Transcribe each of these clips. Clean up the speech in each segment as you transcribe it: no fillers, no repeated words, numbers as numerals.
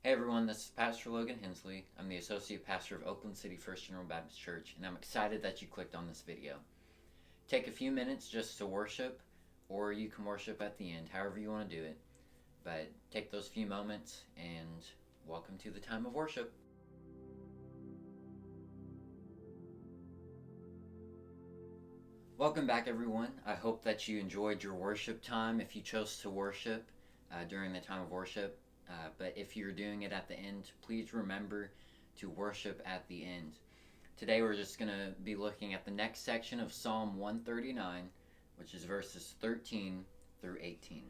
Hey everyone, this is Pastor Logan Hensley. I'm the Associate Pastor of Oakland City First General Baptist Church, and I'm excited that you clicked on this video. Take a few minutes just to worship, or you can worship at the end, however you want to do it. But take those few moments, and welcome to the time of worship. Welcome back everyone. I hope that you enjoyed your worship time if you chose to worship during the time of worship. But if you're doing it at the end, please remember to worship at the end. Today we're just going to be looking at the next section of Psalm 139, which is verses 13 through 18.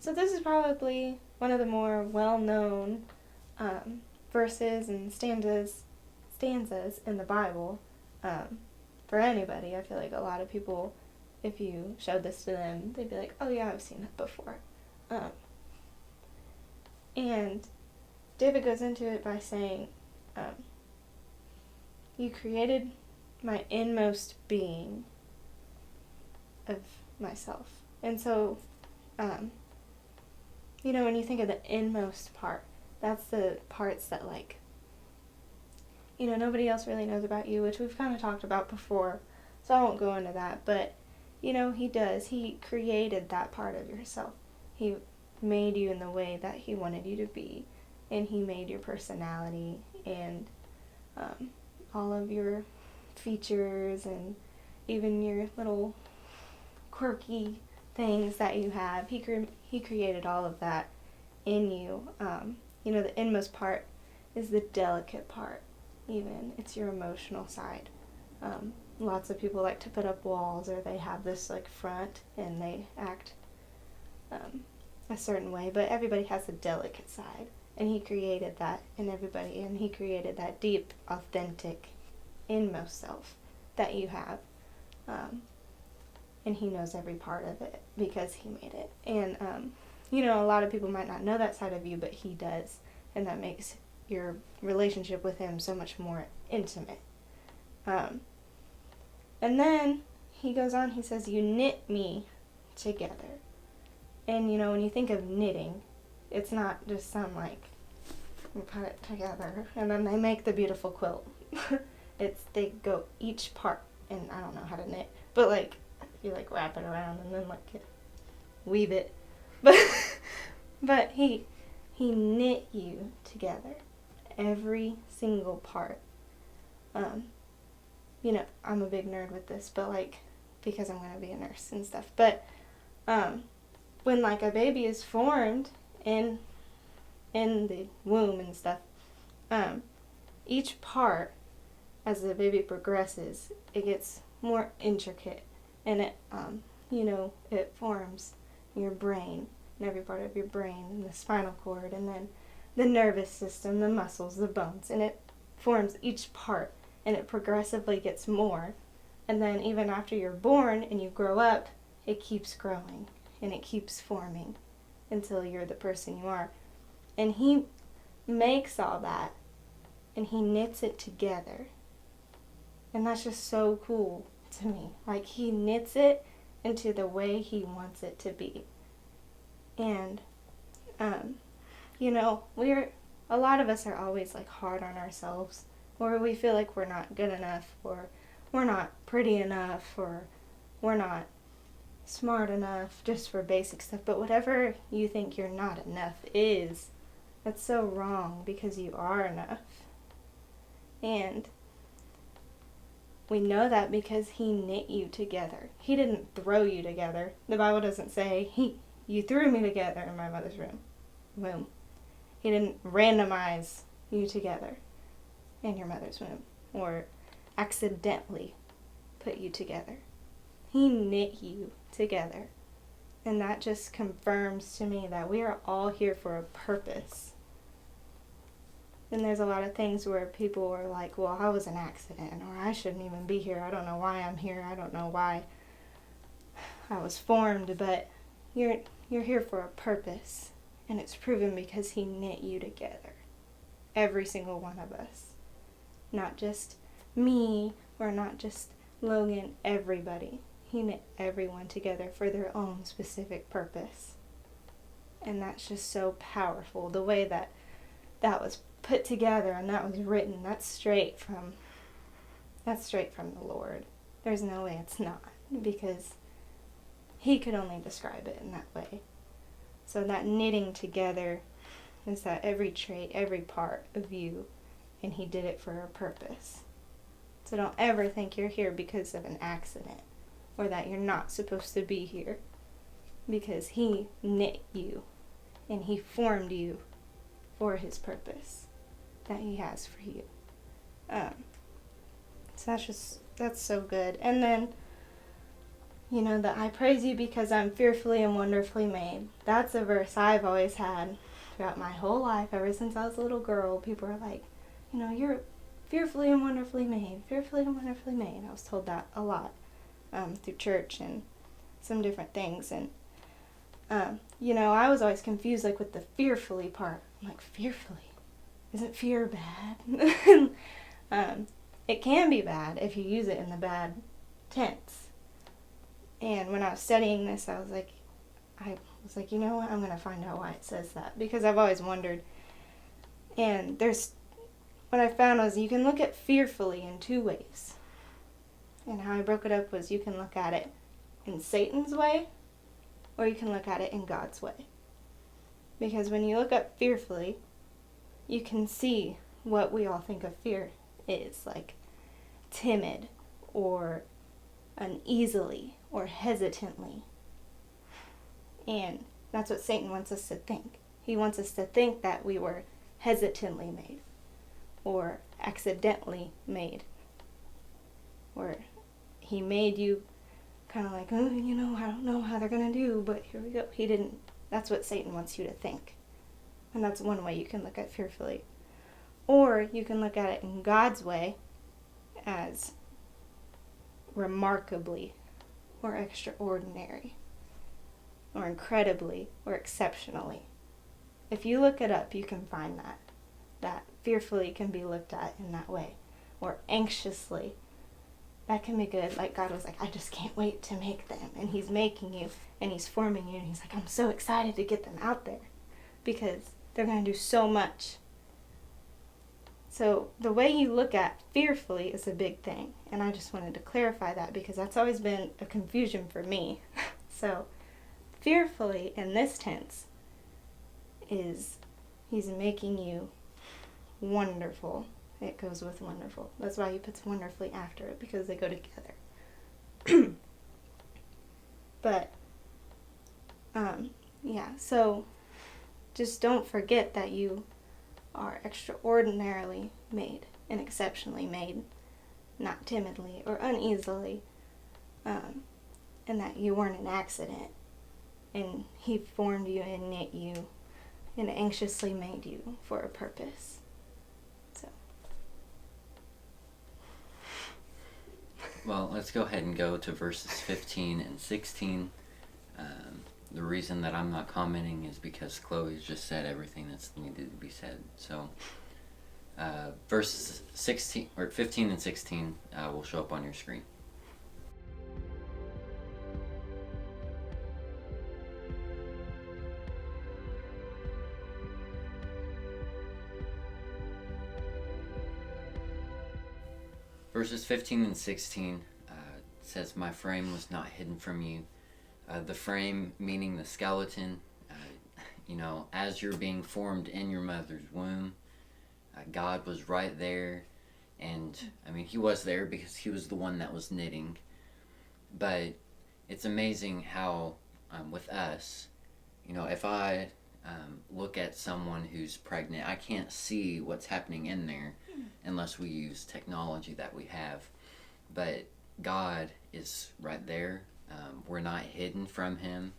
So this is probably one of the more well-known verses and stanzas in the Bible for anybody. I feel like a lot of people, if you showed this to them, they'd be like, oh yeah, I've seen it before. And David goes into it by saying, you created my inmost being of myself. And so, when you think of the inmost part, that's the parts that, nobody else really knows about you, which we've kind of talked about before, so I won't go into that. But, he does. He created that part of yourself. He made you in the way that he wanted you to be, and he made your personality and all of your features and even your little quirky things that you have. He created all of that in you. The inmost part is the delicate part. Even it's your emotional side. Lots of people like to put up walls, or they have this front and they act a certain way, but everybody has a delicate side, and he created that in everybody, and he created that deep, authentic, inmost self that you have. And he knows every part of it because he made it. And, a lot of people might not know that side of you, but he does. And that makes your relationship with him so much more intimate. And then he goes on, he says, you knit me together. And, when you think of knitting, it's not just some, you put it together and then they make the beautiful quilt. They go each part, and I don't know how to knit, but, you wrap it around and then weave it, but he knit you together, every single part. I'm a big nerd with this, but because I'm gonna be a nurse and stuff. But when a baby is formed in the womb and stuff, each part as the baby progresses, it gets more intricate. And it forms your brain, and every part of your brain, and the spinal cord, and then the nervous system, the muscles, the bones, and it forms each part, and it progressively gets more. And then even after you're born and you grow up, it keeps growing, and it keeps forming until you're the person you are. And he makes all that, and he knits it together. And that's just so cool to me. He knits it into the way he wants it to be. And a lot of us are always hard on ourselves, or we feel like we're not good enough, or we're not pretty enough, or we're not smart enough, just for basic stuff. But whatever you think you're not enough is, that's so wrong, because you are enough. And we know that because he knit you together. He didn't throw you together. The Bible doesn't say, you threw me together in my mother's womb. He didn't randomize you together in your mother's womb, or accidentally put you together. He knit you together. And that just confirms to me that we are all here for a purpose. And there's a lot of things where people are like, well, I was an accident, or I shouldn't even be here. I don't know why I'm here. I don't know why I was formed. But you're here for a purpose. And it's proven because he knit you together. Every single one of us. Not just me or not just Logan, everybody. He knit everyone together for their own specific purpose. And that's just so powerful. The way that that was put together and that was written, that's straight from the Lord. There's no way it's not, because he could only describe it in that way. So that knitting together is that every trait, every part of you, and he did it for a purpose. So don't ever think you're here because of an accident, or that you're not supposed to be here, because he knit you and he formed you for his purpose that he has for you. So that's so good. And then, that I praise you because I'm fearfully and wonderfully made. That's a verse I've always had throughout my whole life, ever since I was a little girl. People are like, you're fearfully and wonderfully made, fearfully and wonderfully made. I was told that a lot through church and some different things. And, I was always confused, with the fearfully part. I'm like, fearfully? Isn't fear bad? It can be bad if you use it in the bad tense. And when I was studying this, I was like, you know what? I'm going to find out why it says that, because I've always wondered. And what I found was you can look at fearfully in two ways. And how I broke it up was you can look at it in Satan's way, or you can look at it in God's way. Because when you look at fearfully, you can see what we all think of fear is, like timid, or uneasily, or hesitantly. And that's what Satan wants us to think. He wants us to think that we were hesitantly made, or accidentally made, or he made you kind of like, I don't know how they're going to do, but here we go. He didn't. That's what Satan wants you to think. And that's one way you can look at fearfully. Or you can look at it in God's way as remarkably, or extraordinary, or incredibly, or exceptionally. If you look it up, you can find that fearfully can be looked at in that way. Or anxiously. That can be good. Like God was like, I just can't wait to make them. And he's making you, and he's forming you, and he's like, I'm so excited to get them out there, because they're going to do so much. So the way you look at fearfully is a big thing. And I just wanted to clarify that, because that's always been a confusion for me. So fearfully in this tense is he's making you wonderful. It goes with wonderful. That's why he puts wonderfully after it, because they go together. But, so just don't forget that you are extraordinarily made and exceptionally made, not timidly or uneasily, and that you weren't an accident, and he formed you and knit you and anxiously made you for a purpose. So. Well, let's go ahead and go to verses 15 and 16. The reason that I'm not commenting is because Chloe's just said everything that's needed to be said. So, verses 15 and 16 will show up on your screen. Verses 15 and 16 says, My frame was not hidden from you. The frame meaning the skeleton. As you're being formed in your mother's womb, God was right there. And, he was there because he was the one that was knitting. But it's amazing how, with us, if I look at someone who's pregnant, I can't see what's happening in there unless we use technology that we have. But God is right there. We're not hidden from him.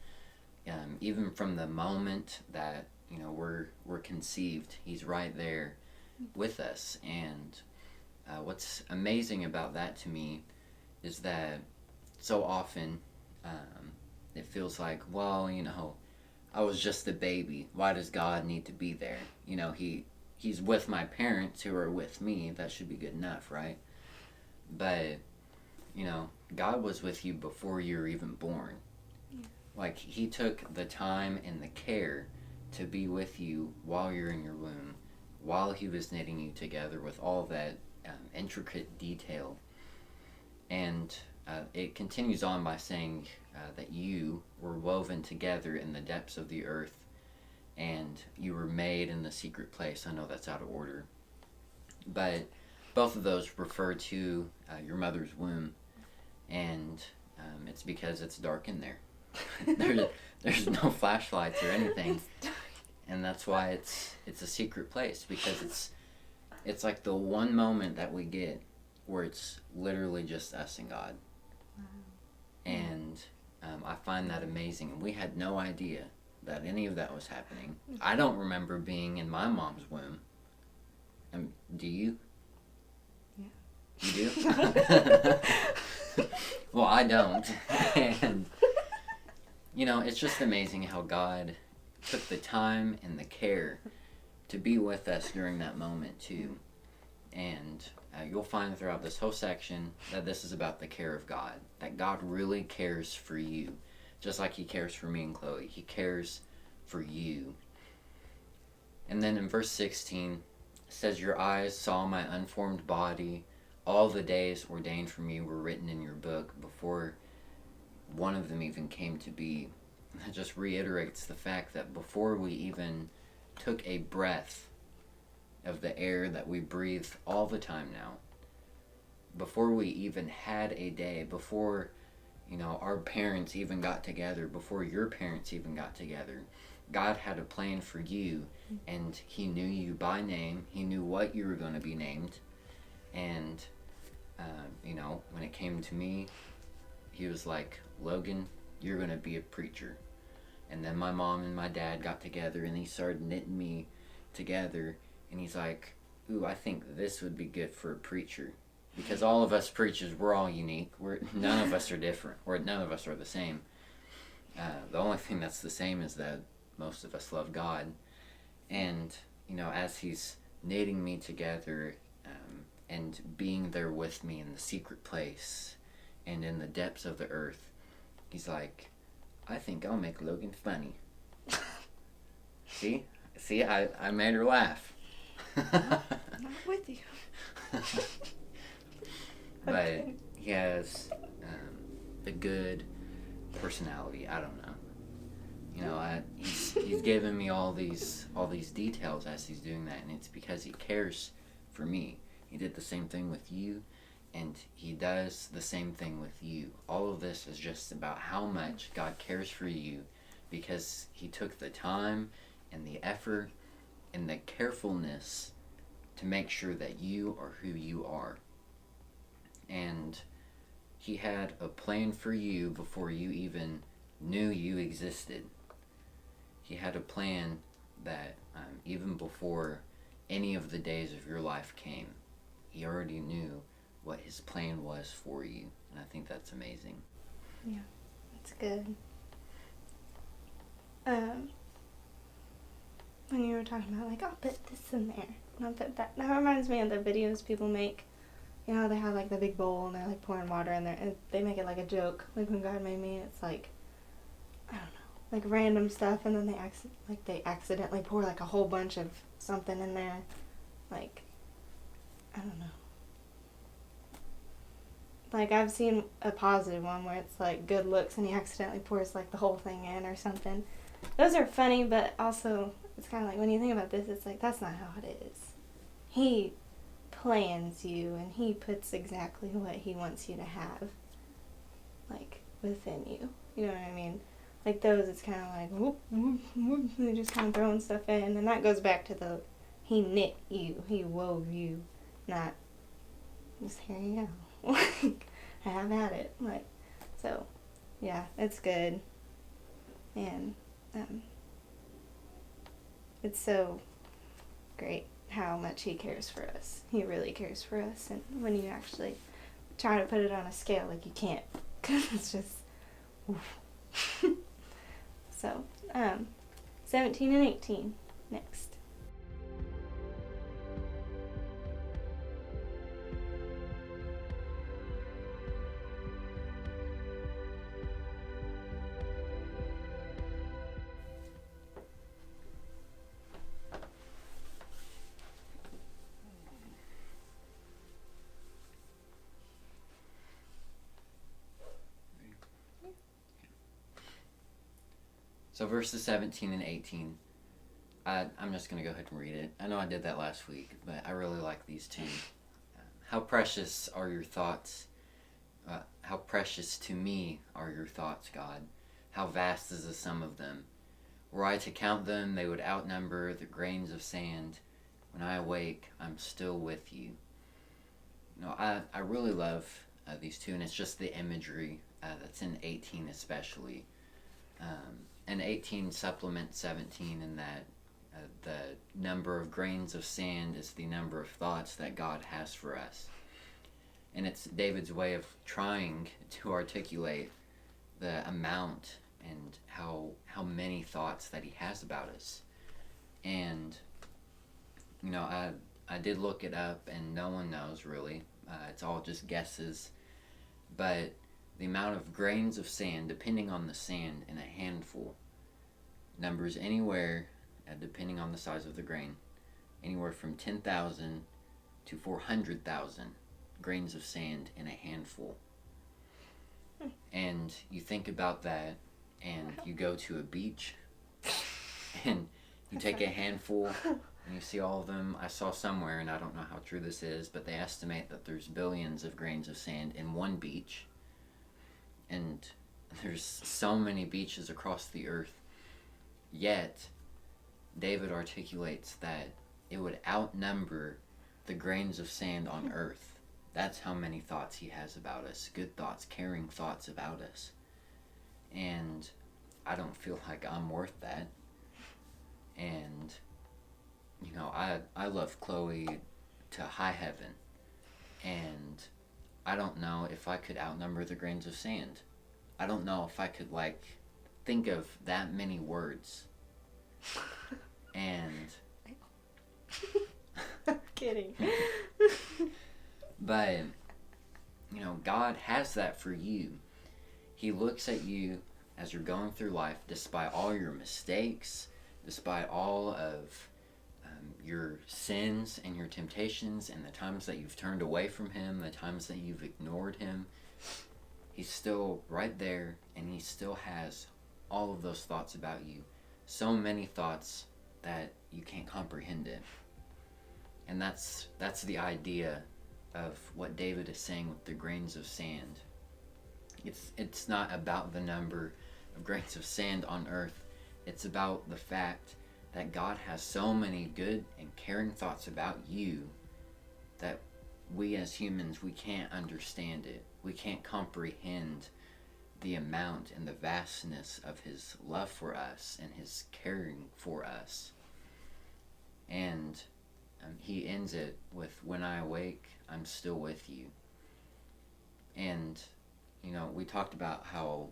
Even from the moment that we're conceived, he's right there with us. And what's amazing about that to me is that so often it feels like, well, I was just a baby. Why does God need to be there? He's with my parents who are with me. That should be good enough, right? But, God was with you before you were even born. Yeah. Like, he took the time and the care to be with you while you're in your womb, while he was knitting you together with all that intricate detail. And it continues on by saying that you were woven together in the depths of the earth, and you were made in the secret place. I know that's out of order, but both of those refer to your mother's womb, and it's because it's dark in there. There's no flashlights or anything, and that's why it's a secret place, because it's like the one moment that we get where it's literally just us and God. Wow. And I find that amazing, and we had no idea that any of that was happening. I don't remember being in my mom's womb. Do you? Yeah. You do? Well, I don't. And, it's just amazing how God took the time and the care to be with us during that moment, too. And you'll find throughout this whole section that this is about the care of God. That God really cares for you. Just like he cares for me and Chloe. He cares for you. And then in verse 16, it says, "Your eyes saw my unformed body. All the days ordained for me were written in your book before one of them even came to be." And that just reiterates the fact that before we even took a breath of the air that we breathe all the time now, before we even had a day, before our parents even got together, before your parents even got together, God had a plan for you, and he knew you by name. He knew what you were going to be named. And when it came to me, he was like, "Logan, you're going to be a preacher." And then my mom and my dad got together, and he started knitting me together, and he's like, "Ooh, I think this would be good for a preacher." Because all of us preachers, we're all unique. None of us are different, or none of us are the same. The only thing that's the same is that most of us love God. And, as he's knitting me together and being there with me in the secret place and in the depths of the earth, he's like, "I think I'll make Logan funny." See, I made her laugh. I'm not with you. But he has a good personality. I don't know. He's given me all these details as he's doing that, and it's because he cares for me. He did the same thing with you, and he does the same thing with you. All of this is just about how much God cares for you, because he took the time and the effort and the carefulness to make sure that you are who you are. And he had a plan for you before you even knew you existed. He had a plan that even before any of the days of your life came, he already knew what his plan was for you. And I think that's amazing. Yeah, that's good. When you were talking about, like, I'll put this in there, and I'll put that. That reminds me of the videos people make. They have, like, the big bowl, and they're, like, pouring water in there, and they make it like a joke. Like, when God made me, it's like, I don't know, like, random stuff, and then they accidentally pour, like, a whole bunch of something in there. Like, I don't know. Like, I've seen a positive one where it's, like, good looks, and he accidentally pours, like, the whole thing in or something. Those are funny, but also, it's kind of like, when you think about this, it's like, that's not how it is. He plans you, and he puts exactly what he wants you to have, like, within you. You know what I mean? Like, those, it's kind of like, whoop, whoop, whoop, they're just kind of throwing stuff in, and that goes back to he knit you, he wove you, not just, here you go. Like, have at it. Like, so, yeah, it's good. And, it's so great how much he cares for us. He really cares for us. And when you actually try to put it on a scale, like, you can't. Because it's just, oof. So, 17 and 18 next. So verses 17 and 18, I'm just going to go ahead and read it. I know I did that last week, but I really like these two. How precious are your thoughts? How precious to me are your thoughts, God. How vast is the sum of them. Were I to count them, they would outnumber the grains of sand. When I awake, I'm still with you. I really love these two, and it's just the imagery that's in 18 especially. And 18 supplements 17 in that the number of grains of sand is the number of thoughts that God has for us. And it's David's way of trying to articulate the amount and how many thoughts that he has about us. And I did look it up, and no one knows really. It's all just guesses. But the amount of grains of sand, depending on the sand in a handful, numbers anywhere, depending on the size of the grain, anywhere from 10,000 to 400,000 grains of sand in a handful. And you think about that, and you go to a beach, and you take a handful, and you see all of them. I saw somewhere, and I don't know how true this is, but they estimate that there's billions of grains of sand in one beach. And there's so many beaches across the earth. Yet, David articulates that it would outnumber the grains of sand on earth. That's how many thoughts he has about us. Good thoughts, caring thoughts about us. And I don't feel like I'm worth that. And, I love Chloe to high heaven. And I don't know if I could outnumber the grains of sand. I don't know if I could, think of that many words. And... I'm kidding. But, God has that for you. He looks at you as you're going through life, despite all your mistakes, despite all of your sins and your temptations and the times that you've turned away from Him, the times that you've ignored Him. He's still right there, and He still has all of those thoughts about you. So many thoughts that you can't comprehend it. And that's the idea of what David is saying with the grains of sand. It's not about the number of grains of sand on earth. It's about the fact that God has so many good and caring thoughts about you that we as humans, we can't understand it. We can't comprehend the amount and the vastness of His love for us and His caring for us. And He ends it with, when I awake, I'm still with you. And, we talked about how,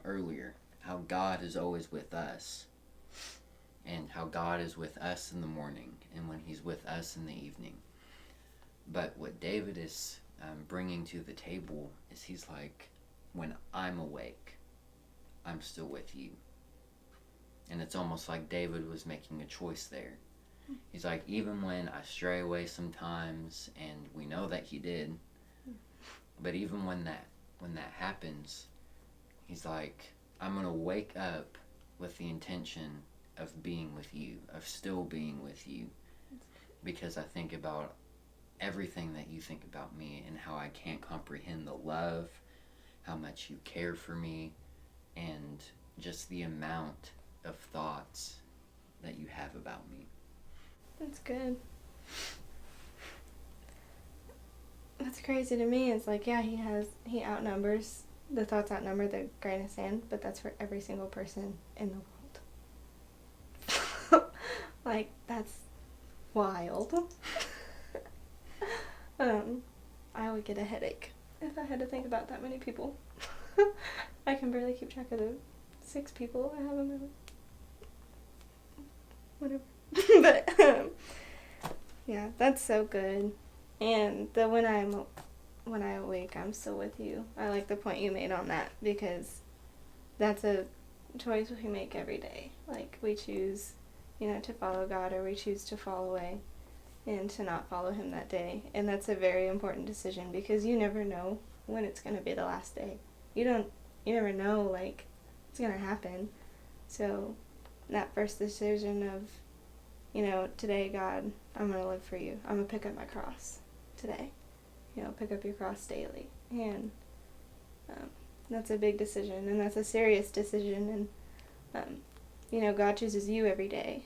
earlier, how God is always with us. And how God is with us in the morning, and when He's with us in the evening. But what David is bringing to the table is he's like, when I'm awake, I'm still with you. And it's almost like David was making a choice there. He's like, even when I stray away sometimes, and we know that he did, but even when that happens, he's like, I'm going to wake up with the intention of being with you, of still being with you, because I think about everything that you think about me and how I can't comprehend the love, how much you care for me, and just the amount of thoughts that you have about me. That's good. What's crazy to me is he outnumbers, the thoughts outnumber the grain of sand, but that's for every single person in the world. That's wild. I would get a headache if I had to think about that many people. I can barely keep track of the 6 people I have in my life. Whatever. But yeah, that's so good. And the when I awake, I'm still with you. I like the point you made on that, because that's a choice we make every day. We choose, to follow God, or we choose to fall away and to not follow Him that day. And that's a very important decision, because you never know when it's going to be the last day. You never know, it's going to happen. So that first decision of, today, God, I'm going to live for you. I'm going to pick up my cross today. Pick up your cross daily. And that's a big decision, and that's a serious decision. And, God chooses you every day,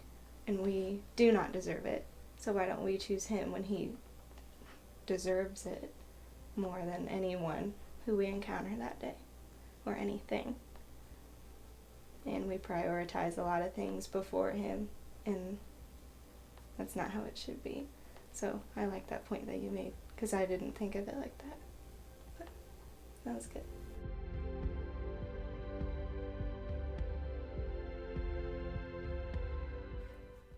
and we do not deserve it. So why don't we choose him when he deserves it more than anyone who we encounter that day or anything? And we prioritize a lot of things before him, and that's not how it should be. So I like that point that you made, because I didn't think of it like that. But that was good.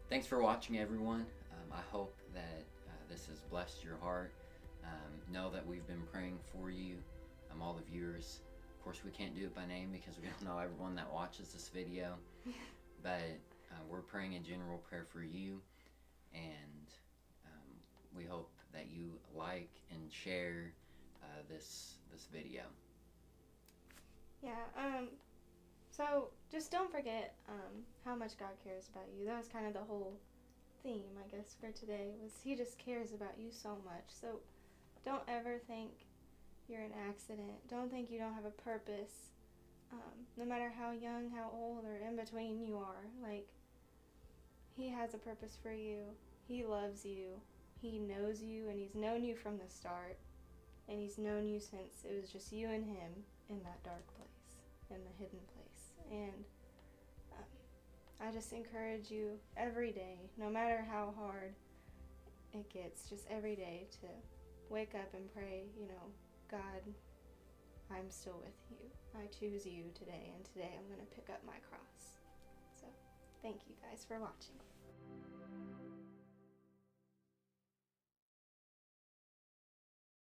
Thanks for watching, everyone. I hope that this has blessed your heart. Know that we've been praying for you, all the viewers. Of course, we can't do it by name because we don't know everyone that watches this video, but we're praying a general prayer for you, and we hope that you like and share this video. Yeah, so just don't forget how much God cares about you. That was kind of the whole theme, I guess, for today, was he just cares about you so much. So don't ever think you're an accident. Don't think you don't have a purpose. No matter how young, how old, or in between you are, he has a purpose for you. He loves you. He knows you, and he's known you from the start. And he's known you since it was just you and him in that dark place, in the hidden place. And I just encourage you every day, no matter how hard it gets, just every day to wake up and pray, God, I'm still with you. I choose you today, and today I'm going to pick up my cross. So, thank you guys for watching.